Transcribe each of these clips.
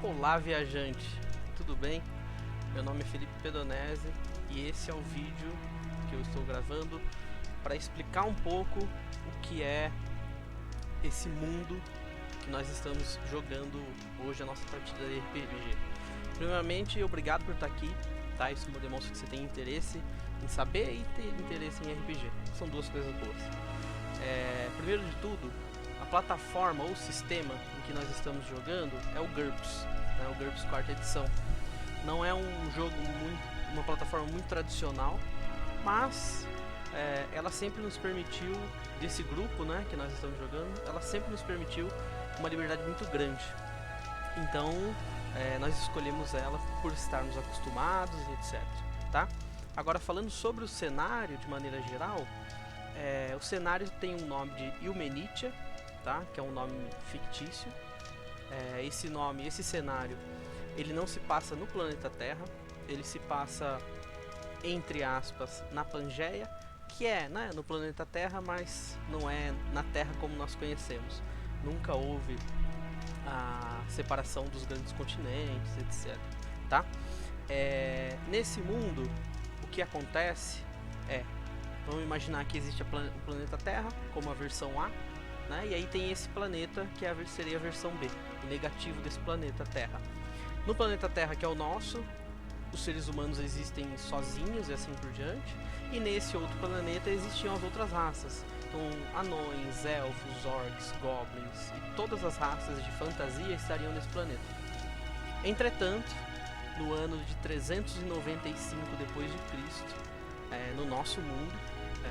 Olá, viajante, tudo bem? Meu nome é Felipe Pedonese e esse é o vídeo que eu estou gravando para explicar um pouco o que é esse mundo que nós estamos jogando hoje, a nossa partida de RPG. Primeiramente, obrigado por estar aqui, tá? Isso demonstra que você tem interesse em saber e ter interesse em RPG. São duas coisas boas. Primeiro de tudo, a plataforma ou sistema em que nós estamos jogando é o GURPS, né? O GURPS 4ª edição. Não é um jogo uma plataforma muito tradicional, mas ela sempre nos permitiu, desse grupo, né, que nós estamos jogando, ela sempre nos permitiu uma liberdade muito grande. Então, nós escolhemos ela por estarmos acostumados e etc. Tá? Agora, falando sobre o cenário de maneira geral, o cenário tem um nome de Ilmenitia, tá? Que é um nome fictício. Esse cenário, ele não se passa no planeta Terra, ele se passa, entre aspas, na Pangeia, que é, né, no planeta Terra, mas não é na Terra como nós conhecemos. Nunca houve a separação dos grandes continentes, etc. Tá? Nesse mundo, o que acontece vamos imaginar que existe o planeta Terra como a versão A, né? E aí tem esse planeta que seria a versão B, o negativo desse planeta Terra. No planeta Terra, que é o nosso, os seres humanos existem sozinhos e assim por diante, e nesse outro planeta existiam as outras raças, então anões, elfos, orcs, goblins e todas as raças de fantasia estariam nesse planeta. Entretanto, no ano de 395 depois de Cristo, no nosso mundo,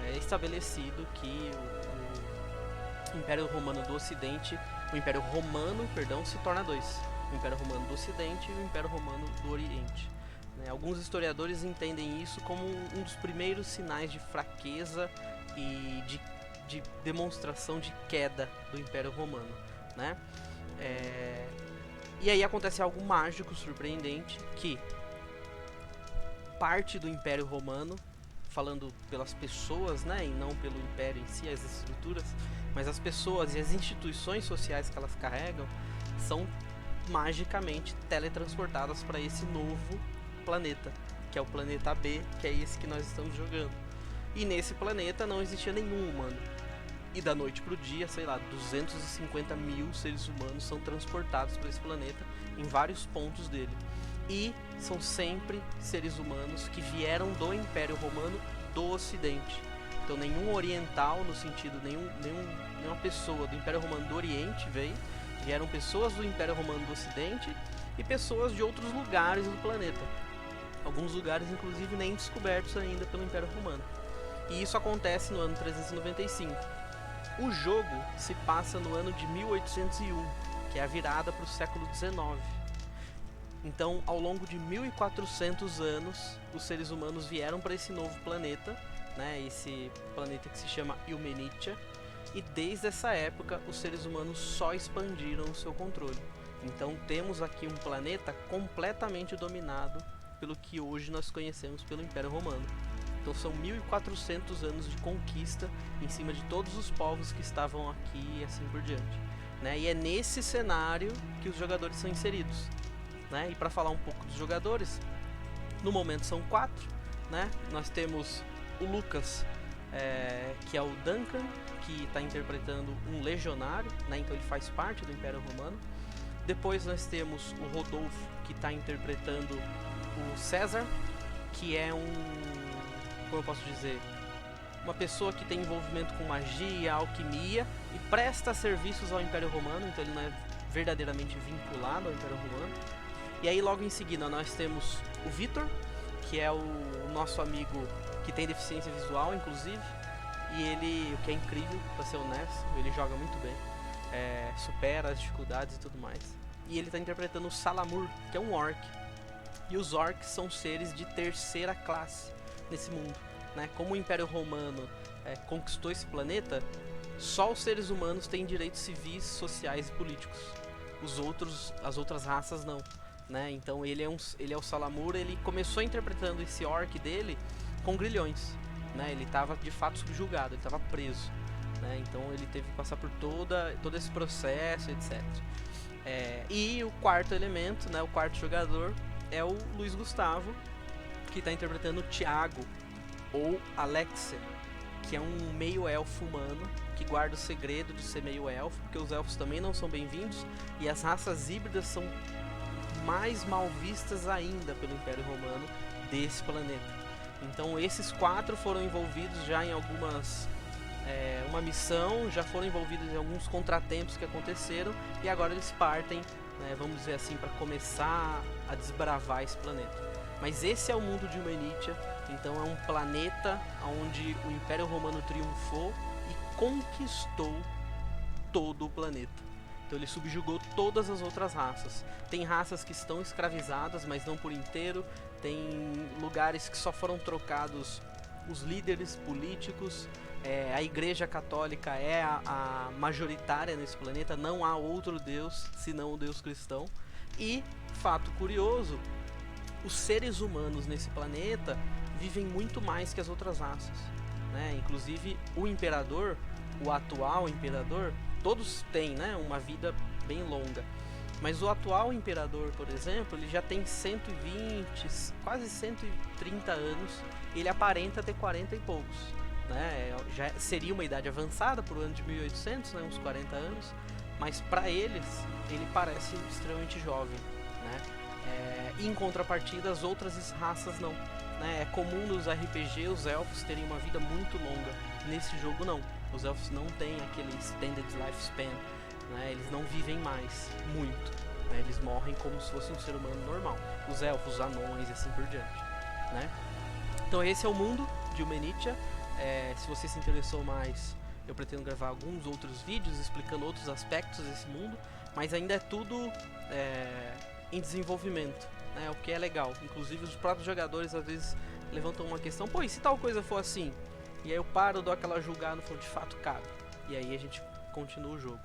é estabelecido que o Império Romano do Ocidente, o Império Romano, perdão, se torna dois: o Império Romano do Ocidente e o Império Romano do Oriente. Alguns historiadores entendem isso como um dos primeiros sinais de fraqueza e de demonstração de queda do Império Romano, né? E aí acontece algo mágico, surpreendente, que parte do Império Romano, falando pelas pessoas, né, e não pelo Império em si, as estruturas, mas as pessoas e as instituições sociais que elas carregam, são magicamente teletransportadas para esse novo planeta, que é o planeta B, que é esse que nós estamos jogando. E nesse planeta não existia nenhum humano. E da noite pro dia, sei lá, 250 mil seres humanos são transportados para esse planeta em vários pontos dele. E são sempre seres humanos que vieram do Império Romano do Ocidente. Então nenhum oriental, no sentido, nenhuma pessoa do Império Romano do Oriente vieram pessoas do Império Romano do Ocidente e pessoas de outros lugares do planeta. Alguns lugares, inclusive, nem descobertos ainda pelo Império Romano. E isso acontece no ano 395. O jogo se passa no ano de 1801, que é a virada para o século XIX. Então, ao longo de 1400 anos, os seres humanos vieram para esse novo planeta, né, esse planeta que se chama Ilmenitia, e desde essa época os seres humanos só expandiram o seu controle. Então temos aqui um planeta completamente dominado pelo que hoje nós conhecemos pelo Império Romano. Então são 1400 anos de conquista em cima de todos os povos que estavam aqui e assim por diante, né? E é nesse cenário que os jogadores são inseridos, né? E para falar um pouco dos jogadores, no momento são 4, né? Nós temos o Lucas, que é o Duncan, que está interpretando um legionário, né? Então ele faz parte do Império Romano. Depois nós temos o Rodolfo, que está interpretando o César, que é como eu posso dizer, uma pessoa que tem envolvimento com magia, alquimia e presta serviços ao Império Romano, então ele não é verdadeiramente vinculado ao Império Romano. E aí logo em seguida nós temos o Vitor, que é o nosso amigo que tem deficiência visual, inclusive, e ele, o que é incrível, pra ser honesto, ele joga muito bem, supera as dificuldades e tudo mais. E ele está interpretando o Salamur, que é um orc. E os orcs são seres de terceira classe nesse mundo, né? Como o Império Romano conquistou esse planeta, só os seres humanos têm direitos civis, sociais e políticos. As outras raças não, né? Então ele é o Salamur. Ele começou interpretando esse orc dele com grilhões, né? Ele estava de fato subjugado, ele estava preso, né? Então ele teve que passar por todo esse processo, etc. E o quarto elemento, né, o quarto jogador, é o Luiz Gustavo, que está interpretando o Thiago, ou Alexia, que é um meio-elfo humano, que guarda o segredo de ser meio-elfo, porque os elfos também não são bem-vindos, e as raças híbridas são mais mal vistas ainda pelo Império Romano desse planeta. Então esses 4 foram envolvidos já em uma missão, já foram envolvidos em alguns contratempos que aconteceram, e agora eles partem, né, vamos dizer assim, para começar a desbravar esse planeta. Mas esse é o mundo de Humanitia, então é um planeta onde o Império Romano triunfou e conquistou todo o planeta. Então ele subjugou todas as outras raças. Tem raças que estão escravizadas, mas não por inteiro. Tem lugares que só foram trocados os líderes políticos. A Igreja Católica é a majoritária nesse planeta. Não há outro Deus senão o Deus cristão. E, fato curioso, os seres humanos nesse planeta vivem muito mais que as outras raças, né? Inclusive o imperador, o atual imperador, todos têm, né, uma vida bem longa, mas o atual imperador, por exemplo, ele já tem 120, quase 130 anos, e ele aparenta ter 40 e poucos, né? Já seria uma idade avançada para o ano de 1800, né, uns 40 anos, mas para eles ele parece extremamente jovem, né? Em contrapartida, as outras raças não, né? É comum nos RPG os elfos terem uma vida muito longa. Nesse jogo não, os elfos não têm aquele extended lifespan, né? Eles não vivem mais muito, né? Eles morrem como se fosse um ser humano normal. Os elfos, os anões e assim por diante, né? Então esse é o mundo de Humanitia. Se você se interessou mais, eu pretendo gravar alguns outros vídeos explicando outros aspectos desse mundo, mas ainda é tudo em desenvolvimento, né? O que é legal. Inclusive os próprios jogadores às vezes levantam uma questão: pô, e se tal coisa for assim? E aí eu paro, dou aquela julgada, falo, de fato cabe. E aí a gente continua o jogo.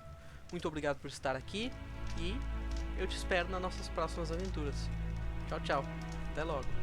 Muito obrigado por estar aqui e eu te espero nas nossas próximas aventuras. Tchau, tchau. Até logo.